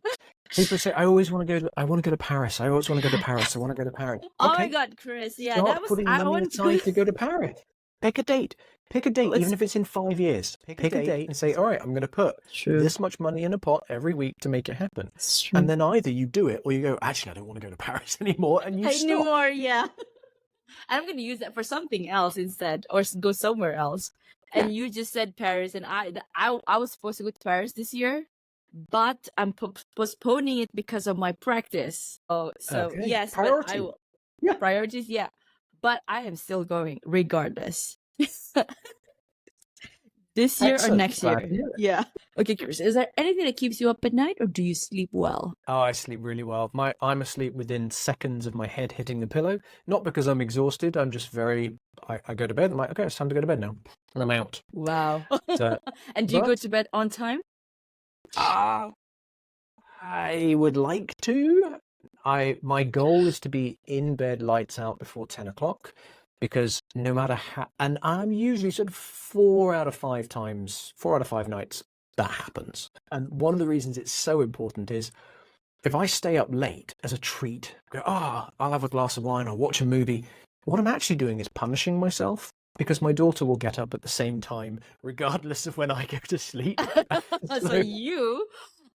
People say, I want to go to Paris. I always want to go to Paris. I want to go to Paris. Oh my God, Chris. Yeah, Start putting money aside to go to Paris. Pick a date. Pick a date, Let's- even if it's in 5 years. Pick a date and say, all right, I'm going to put True. this much money in a pot every week to make it happen. It's true. And then either you do it or you go, actually, I don't want to go to Paris anymore, and you stop. Anymore, yeah. I'm gonna use that for something else instead, or go somewhere else. And you just said Paris, and I was supposed to go to Paris this year, but I'm postponing it because of my practice. Oh, so Okay. yes, Priority. but I will. Yeah. Priorities, yeah. But I am still going regardless. This year or Excellent. next Glad year? to hear it. Yeah. Okay, Chris, is there anything that keeps you up at night, or do you sleep well? Oh, I sleep really well. I'm asleep within seconds of my head hitting the pillow. Not because I'm exhausted. I'm just I go to bed. I'm like, okay, it's time to go to bed now, and I'm out. Wow. So, And do you go but- to bed on time? I would like to. My goal is to be in bed, lights out before 10 o'clock, because no matter how, and I'm usually sort of 4 out of 5 nights that happens. And one of the reasons it's so important is if I stay up late as a treat, go, I'll have a glass of wine, I'll watch a movie. What I'm actually doing is punishing myself, because my daughter will get up at the same time, regardless of when I go to sleep. So you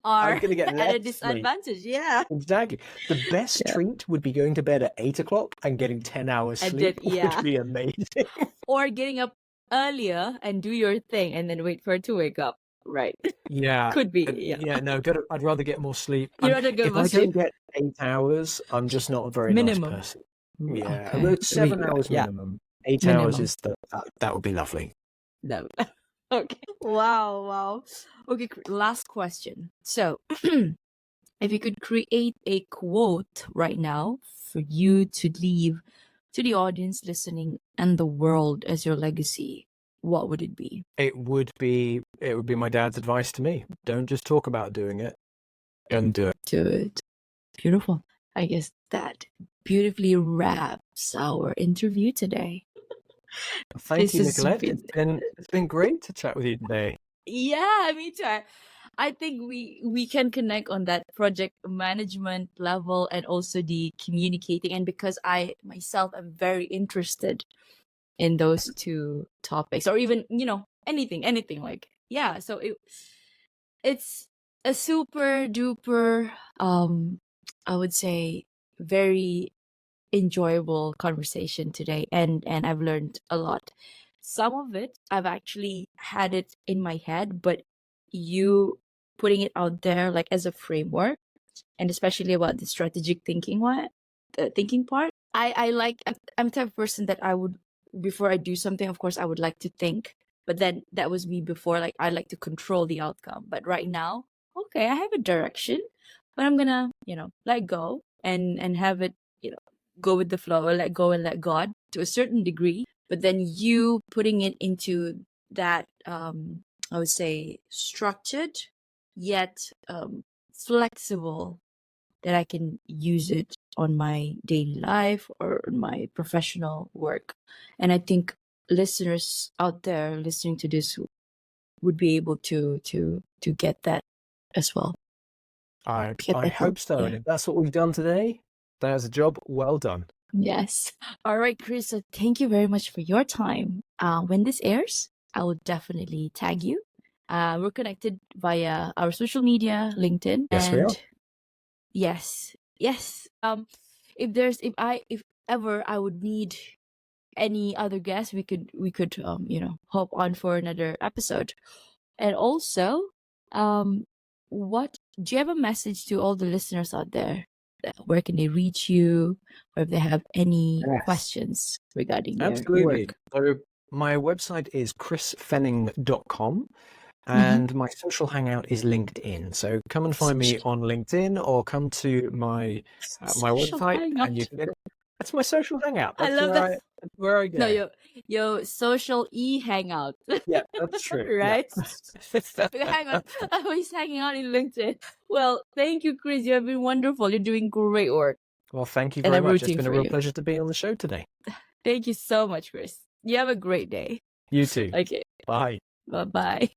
are I'm gonna get at a less sleep. disadvantage. Yeah. Exactly. The best treat would be going to bed at 8 o'clock and getting 10 hours And sleep, then- yeah. would be amazing. Or getting up earlier and do your thing and then wait for it to wake up. Right. Yeah. Could be. And- Yeah. no, I'd rather get more sleep. You'd rather get if more I sleep? don't get 8 hours, I'm just not a very Minimum. nice person. Yeah. Okay. About 7 We- hours yeah. minimum. 8 hours Minimum. is that would be lovely. No. Okay. Wow. Okay, last question. So, if you could create a quote right now for you to leave to the audience listening and the world as your legacy, what would it be? It would be my dad's advice to me. Don't just talk about doing it. And do it. Do it. Beautiful. I guess that beautifully wraps our interview today. Thank This you, has Nicolette. been- It's been great to chat with you today. Yeah, me too. I think we can connect on that project management level and also the communicating. And because I myself am very interested in those two topics, or even anything like So it's a super duper I would say very enjoyable conversation today, and I've learned a lot. Some of it I've actually had it in my head, but you putting it out there like as a framework, and especially about the strategic thinking the thinking part. I like I'm the type of person that I would, before I do something, of course I would like to think, but then that was me before, like I like to control the outcome. But right now, okay, I have a direction, but I'm gonna let go and have it go with the flow, or let go and let God to a certain degree. But then you putting it into that I would say structured yet flexible, that I can use it on my daily life or my professional work. And I think listeners out there listening to this would be able to get that as well. I Get that help, hope so. yeah. And if that's what we've done today, that's a job well done. Yes. All right, Chris. So thank you very much for your time. When this airs, I will definitely tag you. We're connected via our social media, LinkedIn. Yes, we are. Yes. If ever I would need any other guests, we could hop on for another episode. And also, what do you have a message to all the listeners out there? Where can they reach you, or if they have any Yes. questions regarding your Absolutely. work? So my website is chrisfenning.com, Mm-hmm. and my social hangout is LinkedIn. So come and find me on LinkedIn, or come to my Social website hangout. and you can get it. That's my social hangout. I That's love where that. that's where I go. No, your social hangout. Yeah, that's true. Right? Yeah. Hang on. I was hanging out in LinkedIn. Well, thank you, Chris. You have been wonderful. You're doing great work. Well, thank you And very I'm much. It's rooting been a for real you. pleasure to be on the show today. Thank you so much, Chris. You have a great day. You too. Okay. Bye. Bye-bye.